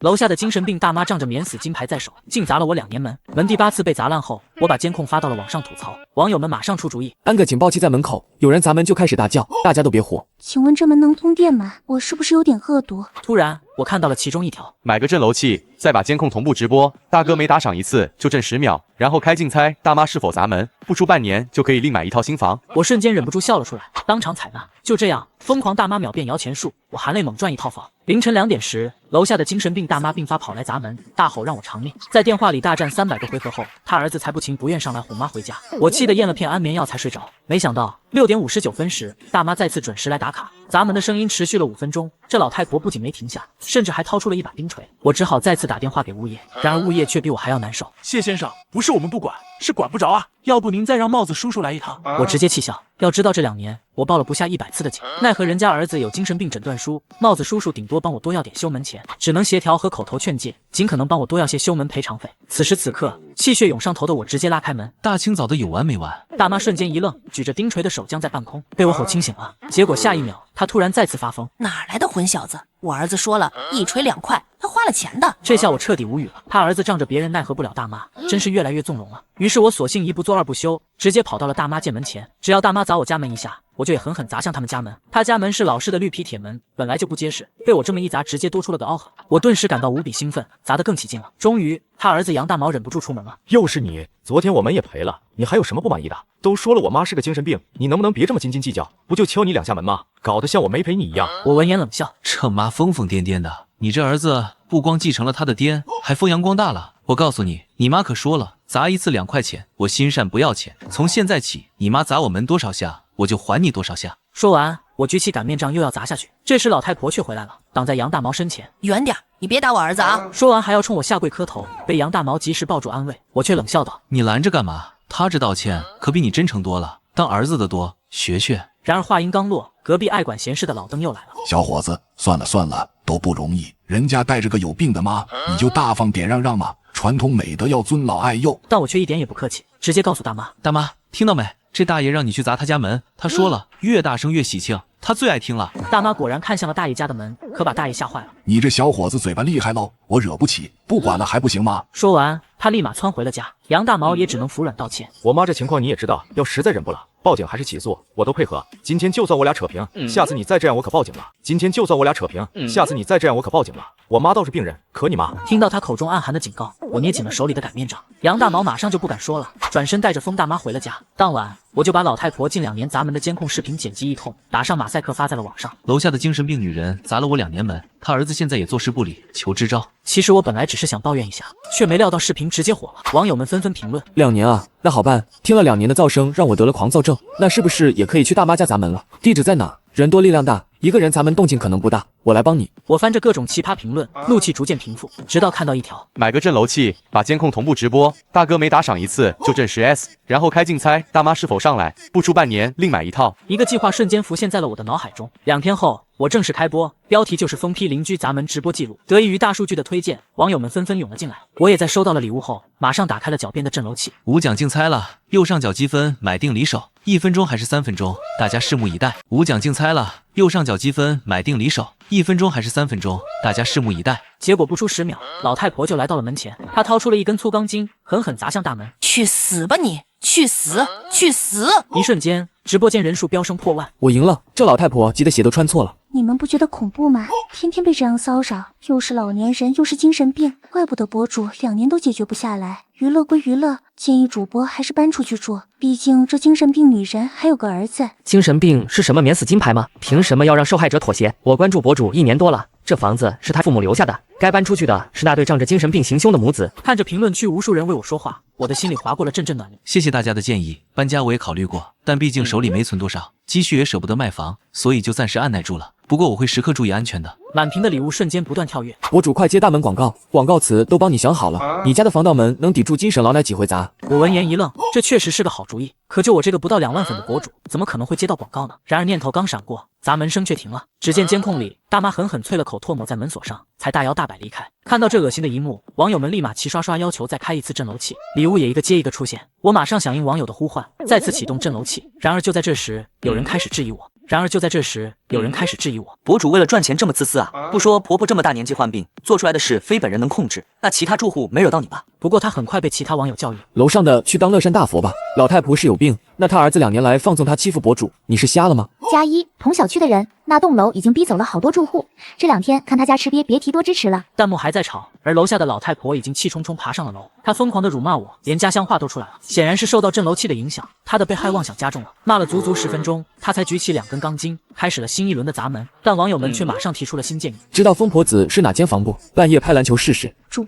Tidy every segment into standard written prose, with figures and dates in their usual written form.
楼下的精神病大妈仗着免死金牌在手，竟砸了我2年门。门第8次被砸烂后，我把监控发到了网上吐槽，网友们马上出主意，安个警报器在门口，有人砸门就开始大叫，大家都别火。请问这门能通电吗？我是不是有点恶毒？突然，我看到了其中一条：买个震楼器，再把监控同步直播，大哥每打赏1次就震10秒，然后开竞猜大妈是否砸门，不出半年就可以另买1套新房。我瞬间忍不住笑了出来，当场采纳。就这样，疯狂大妈秒变摇钱树，我含泪猛赚1套房。凌晨2点时，楼下的精神病大妈病发跑来砸门，大吼让我偿命。在电话里大战300个回合后，他儿子才不情不愿上来哄妈回家。我气得咽了片安眠药才睡着。没想到6点59分时，大妈再次准时来打卡，砸门的声音持续了5分钟。这老太婆不仅没停下，甚至还掏出了一把冰锤。我只好再次打电话给物业，然而物业却比我还要难受。谢先生，不是我们不管，是管不着啊，要不您再让帽子叔叔来一趟。我直接气笑。要知道这2年我报了不下100次的警，奈何人家儿子有精神病诊断书，帽子叔叔顶多帮我多要点修门钱，只能协调和口头劝诫，尽可能帮我多要些修门赔偿费。此时此刻，气血涌上头的我直接拉开门，大清早的有完没完？大妈瞬间一愣，举着钉锤的手僵在半空，被我吼清醒了。结果下一秒，她突然再次发疯，哪来的混小子？我儿子说了，一锤2块，他花了钱的。这下我彻底无语了，他儿子仗着别人奈何不了大妈，真是越来越纵容了。于是我索性1不做2不休，直接跑到了大妈建门前，只要大妈砸我家门一下，我就也狠狠砸向他们家门。他家门是老式的绿皮铁门，本来就不结实，被我这么一砸，直接多出了个凹痕。我顿时感到无比兴奋，砸得更起劲了。终于，他儿子杨大毛忍不住出门了。又是你！昨天我们也赔了，你还有什么不满意的？都说了我妈是个精神病，你能不能别这么斤斤计较？不就敲你2下门吗？搞得像我没赔你一样。我闻言冷笑，这妈疯疯癫癫的，你这儿子不光继承了他的爹，还发扬光大了。我告诉你，你妈可说了，砸1次2块钱，我心善不要钱。从现在起，你妈砸我门多少下，我就还你多少下。说完，我举起擀面杖又要砸下去，这时老太婆却回来了，挡在杨大毛身前。远点，你别打我儿子啊！说完还要冲我下跪磕头，被杨大毛及时抱住安慰。我却冷笑道：你拦着干嘛？他这道歉可比你真诚多了，当儿子的多，学学。然而话音刚落，隔壁爱管闲事的老邓又来了。小伙子，算了算了，都不容易，人家带着个有病的妈，你就大方点让嘛。传统美德要尊老爱幼。但我却一点也不客气，直接告诉大妈：大妈，听到没？这大爷让你去砸他家门，他说了，越大声越喜庆，他最爱听了。大妈果然看向了大爷家的门，可把大爷吓坏了。你这小伙子嘴巴厉害喽，我惹不起，不管了还不行吗？说完，他立马窜回了家。杨大毛也只能服软道歉。我妈这情况你也知道，要实在忍不了，报警还是起诉，我都配合。今天就算我俩扯平，下次你再这样我可报警了。今天就算我俩扯平，下次你再这样我可报警了。我妈倒是病人，可你妈……听到他口中暗含的警告，我捏紧了手里的擀面杖。杨大毛马上就不敢说了，转身带着疯大妈回了家。当晚，我就把老太婆近2年砸门的监控视频剪辑一通，打上马赛克发在了网上。楼下的精神病女人砸了我2年门，她儿子现在也坐视不理，求支招。其实我本来只是想抱怨一下，却没料到视频直接火了，网友们纷纷评论：2年啊，那好办。听了2年的噪声，让我得了狂躁症，那是不是也可以去大妈家砸门了？地址在哪？人多力量大，一个人砸门动静可能不大，我来帮你。我翻着各种奇葩评论，怒气逐渐平复，直到看到一条：买个震楼器，把监控同步直播，大哥每打赏1次就震10S，然后开竞猜大妈是否上来，不出半年另买1套。一个计划瞬间浮现在了我的脑海中。2天后，我正式开播，标题就是疯批邻居砸门直播记录。得益于大数据的推荐，网友们纷纷涌了进来。我也在收到了礼物后，马上打开了脚边的震楼器。5奖竞猜了，右上角积分买定离手，1分钟还是3分钟？大家拭目以待。5奖竞猜了，右上角积分买定离手，1分钟还是3分钟？大家拭目以待。结果不出10秒，老太婆就来到了门前，她掏出了一根粗钢筋，狠狠砸向大门。去死吧你！去死！去死！一瞬间，直播间人数飙升破万。我赢了，这老太婆急得血都穿错了。你们不觉得恐怖吗？天天被这样骚扰，又是老年人，又是精神病，怪不得博主2年都解决不下来。娱乐归娱乐，建议主播还是搬出去住，毕竟这精神病女人还有个儿子。精神病是什么免死金牌吗？凭什么要让受害者妥协？我关注博主1年多了，这房子是他父母留下的，该搬出去的是那对仗着精神病行凶的母子。看着评论区无数人为我说话，我的心里划过了阵阵暖流。谢谢大家的建议，搬家我也考虑过，但毕竟手里没存多少，积蓄也舍不得卖房，所以就暂时按耐住了。不过我会时刻注意安全的。满屏的礼物瞬间不断跳跃，博主快接大门广告，广告词都帮你想好了。你家的防盗门能抵住精神老奶几回砸？我闻言一愣，这确实是个好主意。可就我这个不到2万粉的博主，怎么可能会接到广告呢？然而念头刚闪过，砸门声却停了。只见监控里，大妈狠狠啐了口唾沫在门锁上，才大摇大摆离开。看到这恶心的一幕，网友们立马齐刷刷要求再开一次震楼器，礼物也一个接一个出现。我马上响应网友的呼唤，再次启动震楼器。然而就在这时，有人开始质疑我。然而就在这时，有人开始质疑我。博主为了赚钱这么自私啊！不说婆婆这么大年纪患病，做出来的事非本人能控制，那其他住户没惹到你吧？不过他很快被其他网友教育，楼上的去当乐山大佛吧，老太婆是有病，那他儿子2年来放纵他欺负博主，你是瞎了吗？加一，同小区的人，那栋楼已经逼走了好多住户，这2天看他家吃瘪，别提多支持了。弹幕还在吵，而楼下的老太婆已经气冲冲爬上了楼，她疯狂的辱骂我，连家乡话都出来了，显然是受到震楼器的影响，她的被害妄想加重了。骂了足足10分钟，她才举起2根钢筋，开始了新一轮的砸门，但网友们却马上提出了新建议。知道疯婆子睡哪间房不？半夜拍篮球试试。主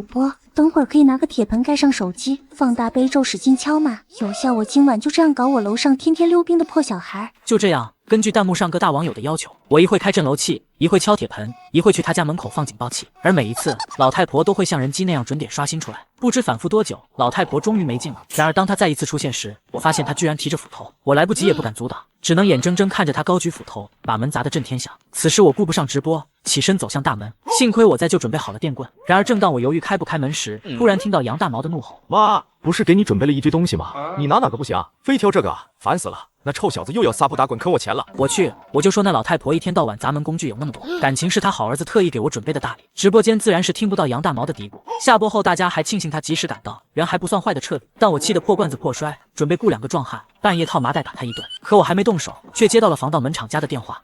播，等会儿可以拿个铁盆盖上手机，放大悲咒，使劲敲骂，有效我今晚就这样搞我楼上天天溜冰的破小孩。就这样，根据弹幕上各大网友的要求，我一会开震楼器，一会敲铁盆，一会去他家门口放警报器，而每一次老太婆都会像人机那样准点刷新出来。不知反复多久，老太婆终于没劲了。然而当她再一次出现时，我发现她居然提着斧头，我来不及也不敢阻挡，只能眼睁睁看着她高举斧头，把门砸得震天响。此时我顾不上直播，起身走向大门，幸亏我在就准备好了电棍。然而正当我犹豫开不开门时，突然听到杨大毛的怒吼：妈，不是给你准备了一堆东西吗？你拿哪个不行，非挑这个，烦死了！那臭小子又要撒泼打滚坑我钱了。我去，我就说那老太婆一天到晚砸门工具有那么多，感情是她好儿子特意给我准备的大礼。直播间自然是听不到杨大毛的嘀咕。下播后大家还庆幸他及时赶到，人还不算坏的彻底，但我气得破罐子破摔，准备雇2个壮汉半夜套麻袋打他一顿。可我还没动手，却接到了防盗门厂家的电话。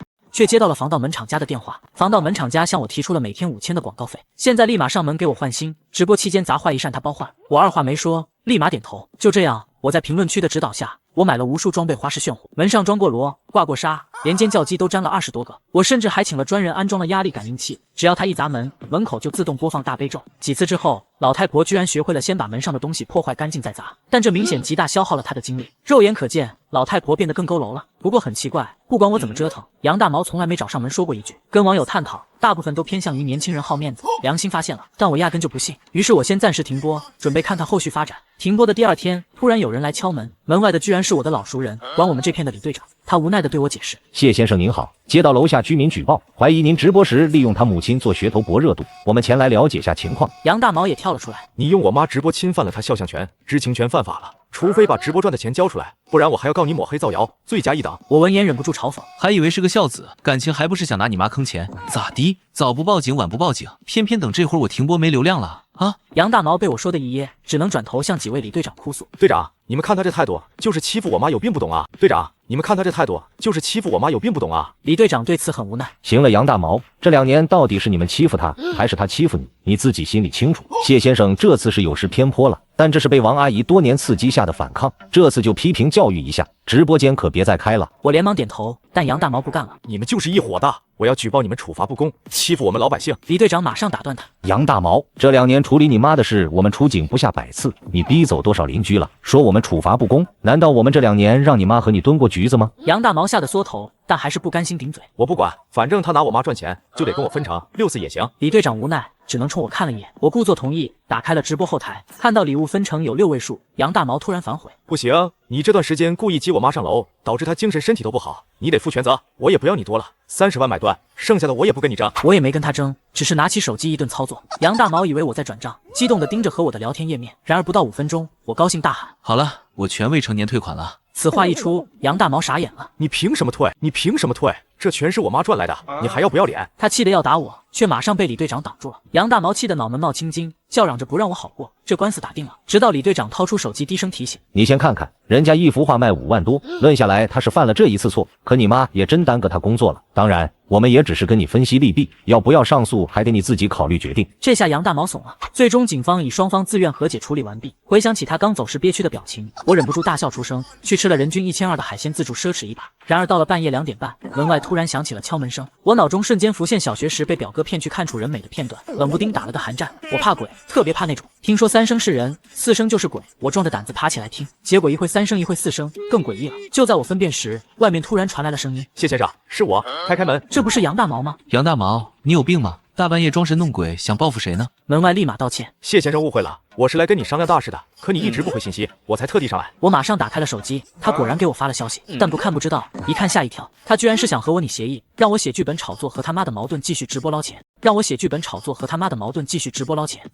防盗门厂家向我提出了每天5000的广告费，现在立马上门给我换新，直播期间砸坏一扇他包换。我二话没说，立马点头。就这样，我在评论区的指导下，我买了无数装备，花式炫火，门上装过螺，挂过纱，连尖叫机都粘了20多个。我甚至还请了专人安装了压力感应器，只要他一砸门，门口就自动播放大悲咒。几次之后，老太婆居然学会了先把门上的东西破坏干净再砸，但这明显极大消耗了她的精力。肉眼可见，老太婆变得更佝偻了。不过很奇怪，不管我怎么折腾，杨大毛从来没找上门说过一句。跟网友探讨，大部分都偏向于年轻人好面子，良心发现了，但我压根就不信。于是我先暂时停播，准备看看后续发展。停播的第2天，突然有人来敲门，门外的居然是我的老熟人，管我们这片的李队长。他无奈地对我解释：谢先生您好，接到楼下居民举报，怀疑您直播时利用他母亲做噱头博热度，我们前来了解下情况。杨大毛也跳了出来：你用我妈直播侵犯了她肖像权，知情权犯法了，除非把直播赚的钱交出来，不然我还要告你抹黑造谣，罪加一等。我闻言忍不住嘲讽，还以为是个孝子，感情还不是想拿你妈坑钱？咋的？早不报警晚不报警，偏偏等这会儿我停播没流量了啊！杨大毛被我说的一噎，只能转头向几位李队长哭诉：队长，你们看他这态度，就是欺负我妈，有病不懂啊！队长，你们看他这态度，就是欺负我妈，有病不懂啊！李队长对此很无奈。行了，杨大毛，这2年到底是你们欺负他，还是他欺负你？你自己心里清楚。谢先生这次是有失偏颇了，但这是被王阿姨多年刺激下的反抗，这次就批评教育一下，直播间可别再开了。我连忙点头，但杨大毛不干了：你们就是一伙的，我要举报你们处罚不公，欺负我们老百姓！李队长马上打断他：杨大毛，这2年处理你妈的事，我们出警不下100次，你逼走多少邻居了？说我们处罚不公，难道我们这2年让你妈和你蹲过局子吗？杨大毛吓得缩头，但还是不甘心顶嘴：我不管，反正他拿我妈赚钱，就得跟我分成6次也行。李队长无奈，只能冲我看了一眼，我故作同意，打开了直播后台，看到礼物分成有6位数。杨大毛突然反悔：不行，你这段时间故意挤我妈上楼，导致她精神身体都不好，你得负全责。我也不要你多了，30万买断，剩下的我也不跟你争。我也没跟他争，只是拿起手机一顿操作。杨大毛以为我在转账，激动地盯着和我的聊天页面。然而不到5分钟，我高兴大喊：好了，我全未成年退款了。此话一出，杨大毛傻眼了：你凭什么退？你凭什么退？这全是我妈赚来的，你还要不要脸？他气得要打我，却马上被李队长挡住了。杨大毛气得脑门冒青筋，叫嚷着不让我好过，这官司打定了。直到李队长掏出手机低声提醒：你先看看，人家一幅画卖5万多，论下来他是犯了这一次错，可你妈也真耽搁他工作了。当然我们也只是跟你分析利弊，要不要上诉还得你自己考虑决定。这下杨大毛怂了。最终警方以双方自愿和解处理完毕。回想起他刚走时憋屈的表情，我忍不住大笑出声，去吃了人均1200的海鲜自助，奢侈一把。然而到了半夜2点半，门外突然响起了敲门声，我脑中瞬间浮现小学时被表哥骗去看楚人美的片段，冷不丁打了个寒战。我怕鬼，特别怕那种听说3声是人，4声就是鬼。我壮着胆子爬起来听，结果一会3声一会4声，更诡异了。就在我分辨时，外面突然传来了声音：谢先生，是我，开门。这不是杨大毛吗？杨大毛，你有病吗？大半夜装神弄鬼，想报复谁呢？门外立马道歉：谢先生误会了，我是来跟你商量大事的，可你一直不回信息，我才特地上来。我马上打开了手机，他果然给我发了消息，但不看不知道，一看吓一跳，他居然是想和我拟协议，让我写剧本炒作和他妈的矛盾继续直播捞钱，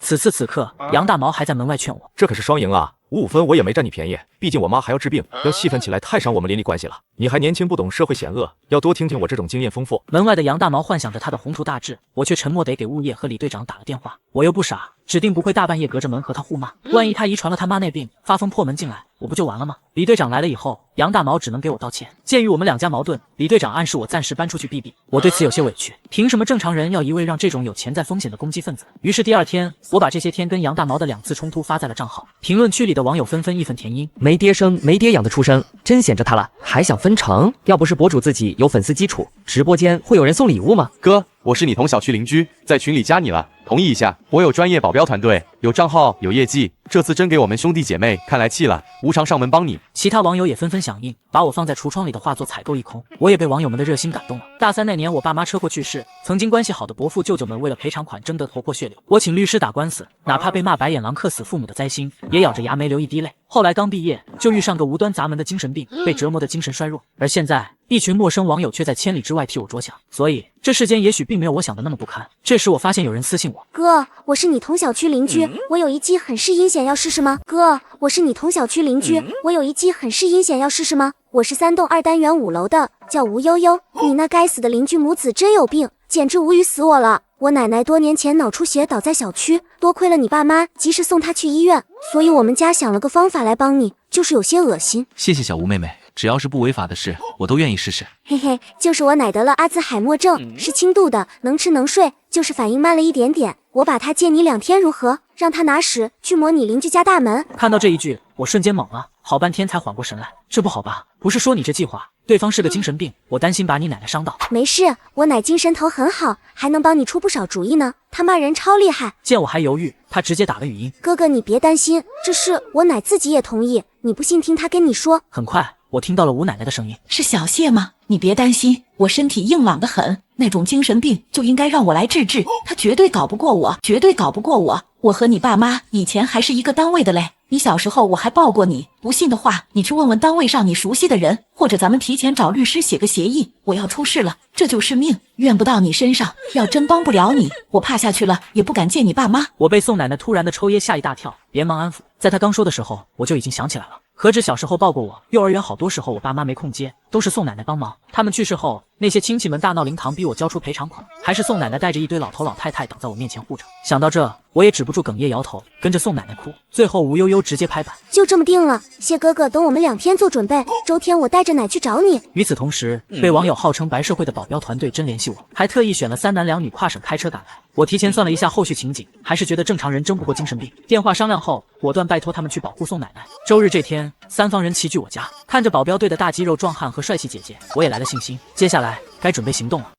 此时此刻，杨大毛还在门外劝我：这可是双赢啊！ 55分我也没占你便宜，毕竟我妈还要治病，要戏份起来太伤我们邻里关系了。你还年轻不懂社会险恶，要多听听我这种经验丰富。门外的杨大毛幻想着他的宏图大志，我却沉默得给物业和李队长打了电话。我又不傻，指定不会大半夜隔着门和他互骂。万一他遗传了他妈那病，发疯破门进来，我不就完了吗？李队长来了以后，杨大毛只能给我道歉。鉴于我们两家矛盾，李队长暗示我暂时搬出去避避。我对此有些委屈，凭什么正常人要一味让这种有潜在风险的攻击分子？于是第二天，我把这些天跟杨大毛的2次冲突发在了账号，评论区里的网友纷纷义愤填膺。没爹生没爹养的出生，真显着他了，还想分成？要不是博主自己有粉丝基础，直播间会有人送礼物吗？哥，我是你同小区邻居，在群里加你了，同意一下。我有专业保镖团队，有账号，有业绩，这次真给我们兄弟姐妹看来气了，无偿上门帮你。其他网友也纷纷响应，把我放在橱窗里的画作采购一空。我也被网友们的热心感动了。大3那年，我爸妈车祸去世，曾经关系好的伯父舅舅们为了赔偿款争得头破血流，我请律师打官司，哪怕被骂白眼狼克死父母的灾星，也咬着牙没流一滴泪。后来刚毕业，就遇上个无端砸门的精神病，被折磨的精神衰弱。而现在，一群陌生网友却在千里之外替我着想，所以这世间也许并没有我想的那么不堪。这时我发现有人私信我：哥，我是你同小区邻居，我有一剂很是阴险，要试试吗？哥，我是你同小区邻居，我有一剂很是阴险，要试试吗？我是3栋2单元5楼的，叫吴悠悠。你那该死的邻居母子真有病，简直无语死我了。我奶奶多年前脑出血倒在小区，多亏了你爸妈及时送她去医院，所以我们家想了个方法来帮你，就是有些恶心。谢谢小吴妹妹，只要是不违法的事，我都愿意试试。嘿嘿，就是我奶得了阿兹海默症，是轻度的，能吃能睡，就是反应慢了一点点。我把她借你2天如何？让她拿屎去抹你邻居家大门。看到这一句，我瞬间懵了，好半天才缓过神来。这不好吧？不是说你这计划，对方是个精神病，我担心把你奶奶伤到。没事，我奶精神头很好，还能帮你出不少主意呢。他骂人超厉害。见我还犹豫，他直接打了语音。哥哥你别担心，这事我奶自己也同意，你不信听她跟你说。很快，我听到了吴奶奶的声音：是小谢吗？你别担心，我身体硬朗得很，那种精神病就应该让我来治治，他绝对搞不过我，绝对搞不过我。我和你爸妈以前还是一个单位的嘞，你小时候我还抱过你，不信的话，你去问问单位上你熟悉的人，或者咱们提前找律师写个协议。我要出事了，这就是命，怨不到你身上。要真帮不了你，我趴下去了也不敢见你爸妈。我被宋奶奶突然的抽噎吓一大跳，连忙安抚。在她刚说的时候，我就已经想起来了。何止小时候抱过我，幼儿园好多时候我爸妈没空接，都是宋奶奶帮忙。他们去世后，那些亲戚们大闹灵堂，逼我交出赔偿款，还是宋奶奶带着一堆老头老太太挡在我面前护着。想到这，我也止不住哽咽摇头，跟着宋奶奶哭。最后吴悠悠直接拍板，就这么定了。谢哥哥，等我们2天做准备，周天我带着奶去找你。与此同时，被网友号称白社会的保镖团队真联系我，还特意选了3男2女跨省开车赶来。我提前算了一下后续情景，还是觉得正常人争不过精神病。电话商量后，果断拜托他们去保护宋奶奶。周日这天，3方人齐聚我家，看着保镖队的大肌肉壮汉和帅气姐姐，我也来了信心。接下来该准备行动了。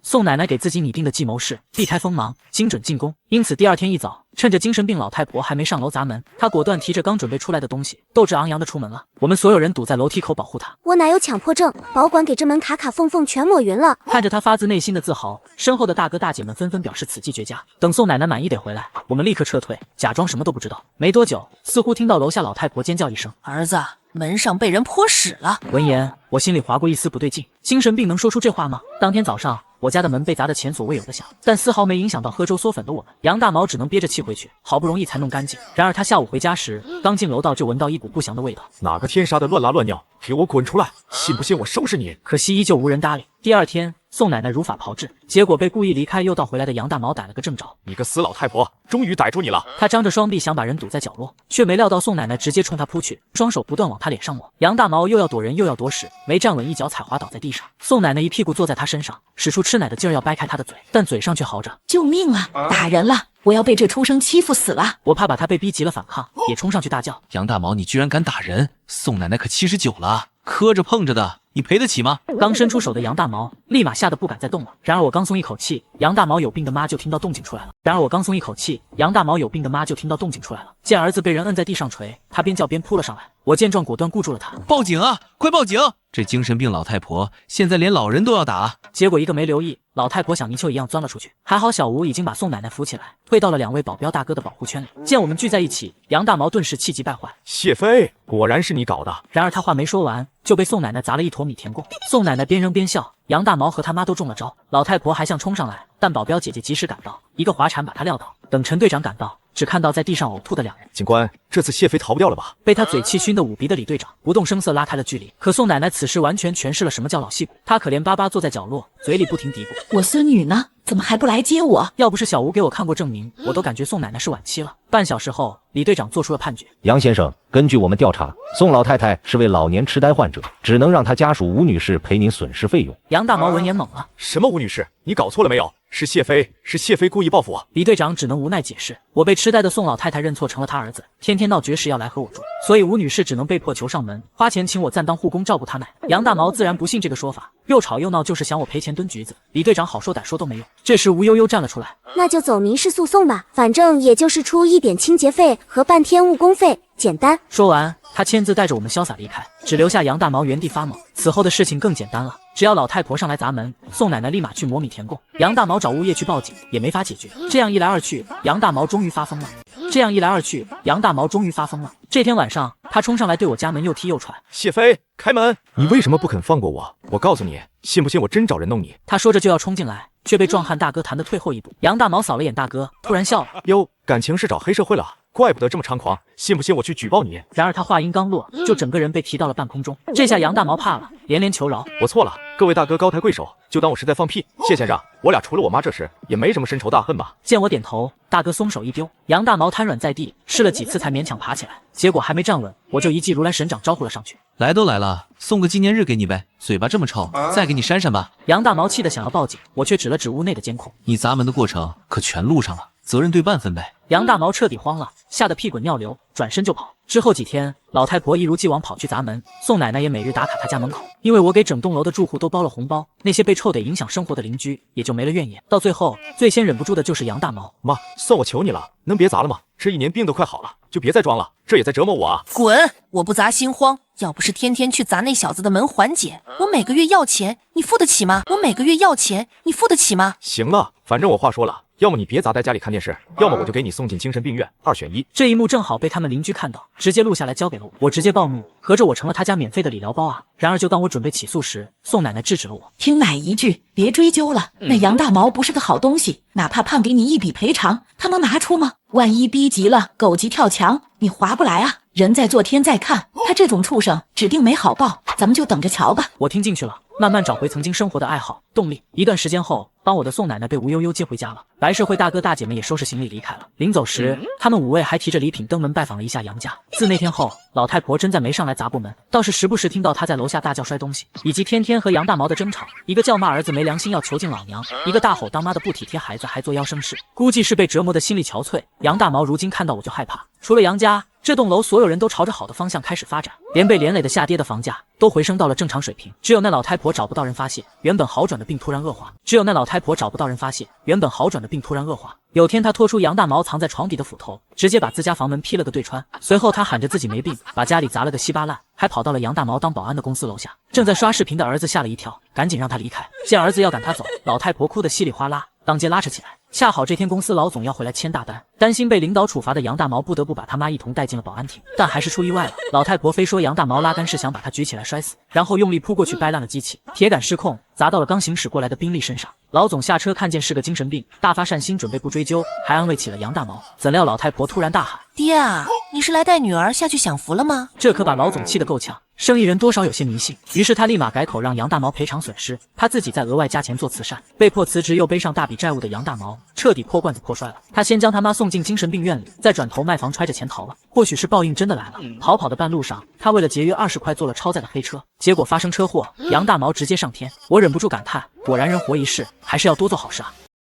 宋奶奶给自己拟定的计谋是避开锋芒，精准进攻。因此第2天一早，趁着精神病老太婆还没上楼砸门，她果断提着刚准备出来的东西，斗志昂扬的出门了。我们所有人堵在楼梯口保护她。我奶有强迫症，保管给这门卡卡缝缝全抹匀了。看着她发自内心的自豪，身后的大哥大姐们纷纷表示此计绝佳。等宋奶奶满意得回来，我们立刻撤退，假装什么都不知道。没多久，似乎听到楼下老太婆尖叫一声：“儿子，门上被人泼屎了！”闻言，我心里划过一丝不对劲，精神病能说出这话吗？当天早上，我家的门被砸得前所未有的响，但丝毫没影响到喝粥嗦粉的我们。杨大毛只能憋着气回去，好不容易才弄干净。然而他下午回家时，刚进楼道就闻到一股不祥的味道。哪个天杀的乱拉乱尿，给我滚出来！信不信我收拾你？可惜依旧无人搭理。第2天，宋奶奶如法炮制，结果被故意离开又倒回来的杨大毛逮了个正着。你个死老太婆，终于逮住你了！他张着双臂想把人堵在角落，却没料到宋奶奶直接冲他扑去，双手不断往他脸上抹。杨大毛又要躲人又要躲屎，没站稳，一脚踩滑倒在地上。宋奶奶一屁股坐在他身上，使出吃奶的劲儿要掰开他的嘴，但嘴上却嚎着：“救命啊！打人了！我要被这畜生欺负死了！”我怕把他被逼急了反抗，也冲上去大叫：“杨大毛，你居然敢打人！宋奶奶可79了，磕着碰着的，你赔得起吗？”刚伸出手的杨大毛立马吓得不敢再动了。然而我刚松一口气，杨大毛有病的妈就听到动静出来了。见儿子被人摁在地上捶，他边叫边扑了上来。我见状果断固住了他。报警啊！快报警！这精神病老太婆现在连老人都要打。结果一个没留意，老太婆像泥鳅一样钻了出去。还好小吴已经把宋奶奶扶起来，推到了2位保镖大哥的保护圈里。见我们聚在一起，杨大毛顿时气急败坏。谢飞，果然是你搞的。然而他话没说完，就被宋奶奶砸了一坨米田共。宋奶奶边扔边笑，杨大毛和他妈都中了招。老太婆还想冲上来，但保镖姐姐及时赶到，一个滑铲把她撂倒。等陈队长赶到，只看到在地上呕吐的两人。警官，这次谢飞逃不掉了吧？被他嘴气熏得捂鼻的李队长不动声色拉开了距离。可宋奶奶此时完全诠释了什么叫老戏骨，她可怜巴巴坐在角落，嘴里不停嘀咕：“我孙女呢？怎么还不来接我？”要不是小吴给我看过证明，我都感觉宋奶奶是晚期了。半小时后，李队长做出了判决：杨先生，根据我们调查，宋老太太是位老年痴呆患者，只能让她家属吴女士赔您损失费用。杨大毛闻言懵了：什么吴女士？你搞错了没有？是谢飞故意报复我。李队长只能无奈解释：我被痴呆的宋老太太认错成了她儿子，天天闹绝食要来和我住，所以吴女士只能被迫求上门，花钱请我暂当护工照顾她奶。杨大毛自然不信这个说法，又吵又闹，就是想我赔钱蹲局子。李队长好说歹说都没用。这时吴悠悠站了出来：那就走民事诉讼吧，反正也就是出一点清洁费和半天误工费，简单。说完，他签字带着我们潇洒离开，只留下杨大毛原地发懵。此后的事情更简单了，只要老太婆上来砸门，宋奶奶立马去磨米填供。杨大毛找物业去报警也没法解决。这样一来二去，杨大毛终于发疯了。这天晚上，他冲上来对我家门又踢又踹：谢飞，开门！你为什么不肯放过我？我告诉你，信不信我真找人弄你？他说着就要冲进来，却被壮汉大哥弹得退后一步。杨大毛扫了眼大哥，突然笑了：哟，感情是找黑社会了，怪不得这么猖狂，信不信我去举报你？然而他话音刚落，就整个人被提到了半空中。这下杨大毛怕了，连连求饶：我错了，各位大哥高抬贵手，就当我是在放屁。谢先生，我俩除了我妈这事，也没什么深仇大恨吧？见我点头，大哥松手一丢，杨大毛瘫软在地，试了几次才勉强爬起来，结果还没站稳，我就一记如来神掌招呼了上去。来都来了，送个纪念日给你呗，嘴巴这么臭，再给你扇扇吧。杨大毛气得想要报警，我却指了指屋内的监控：你砸门的过程可全录上了，责任对半分呗。杨大毛彻底慌了，吓得屁滚尿流，转身就跑。之后几天，老太婆一如既往跑去砸门，宋奶奶也每日打卡她家门口。因为我给整栋楼的住户都包了红包，那些被臭得影响生活的邻居也就没了怨言。到最后，最先忍不住的就是杨大毛：妈，算我求你了，能别砸了吗？这一年病都快好了，就别再装了，这也在折磨我啊！滚！我不砸心慌，要不是天天去砸那小子的门缓解，我每个月要钱，你付得起吗？行了，反正我话说了，要么你别砸，在家里看电视，要么我就给你送进精神病院，2选1。这一幕正好被他们邻居看到，直接录下来交给了我。我直接暴怒，合着我成了他家免费的理疗包啊！然而就当我准备起诉时，宋奶奶制止了我：听奶一句，别追究了。那杨大毛不是个好东西，哪怕判给你一笔赔偿，他能拿出吗？万一逼急了，狗急跳墙，你划不来啊！人在做天在看，他这种畜生指定没好报，咱们就等着瞧吧。我听进去了，慢慢找回曾经生活的爱好、动力。一段时间后，帮我的宋奶奶被吴悠悠接回家了，白社会大哥大姐们也收拾行李离开了。临走时，他们5位还提着礼品登门拜访了一下杨家。自那天后，老太婆真再没上来砸过门，倒是时不时听到她在楼下大叫摔东西，以及天天和杨大毛的争吵。一个叫骂儿子没良心要囚禁老娘，一个大吼当妈的不体贴孩子还作妖生事，估计是被折磨的心力憔悴。杨大毛如今看到我就害怕。除了杨家，这栋楼所有人都朝着好的方向开始发展，连被连累的下跌的房价都回升到了正常水平。只有那老太婆找不到人发泄，原本好转的病突然恶化。有天，他拖出杨大毛藏在床底的斧头，直接把自家房门劈了个对穿。随后，他喊着自己没病，把家里砸了个稀巴烂，还跑到了杨大毛当保安的公司楼下。正在刷视频的儿子吓了一跳，赶紧让他离开。见儿子要赶他走，老太婆哭得稀里哗啦，当街拉扯起来。恰好这天公司老总要回来签大单，担心被领导处罚的杨大毛不得不把他妈一同带进了保安亭，但还是出意外了。老太婆非说杨大毛拉杆是想把他举起来摔死，然后用力扑过去掰烂了机器，铁杆失控砸到了刚行驶过来的宾利身上。老总下车看见是个精神病，大发善心准备不追究，还安慰起了杨大毛。怎料老太婆突然大喊：爹啊，你是来带女儿下去享福了吗？这可把老总气得够呛，生意人多少有些迷信，于是他立马改口让杨大毛赔偿损失，他自己再额外加钱做慈善。被迫辞职又背上大笔债务的杨大毛彻底破罐子破摔了，他先将他妈送进精神病院里，再转头卖房揣着钱逃了。或许是报应真的来了，逃跑的半路上，他为了节约20块坐了超载的黑车，结果发生车祸，杨大毛直接上天。我忍不住感叹，果然人活一世，还是要多做好事啊。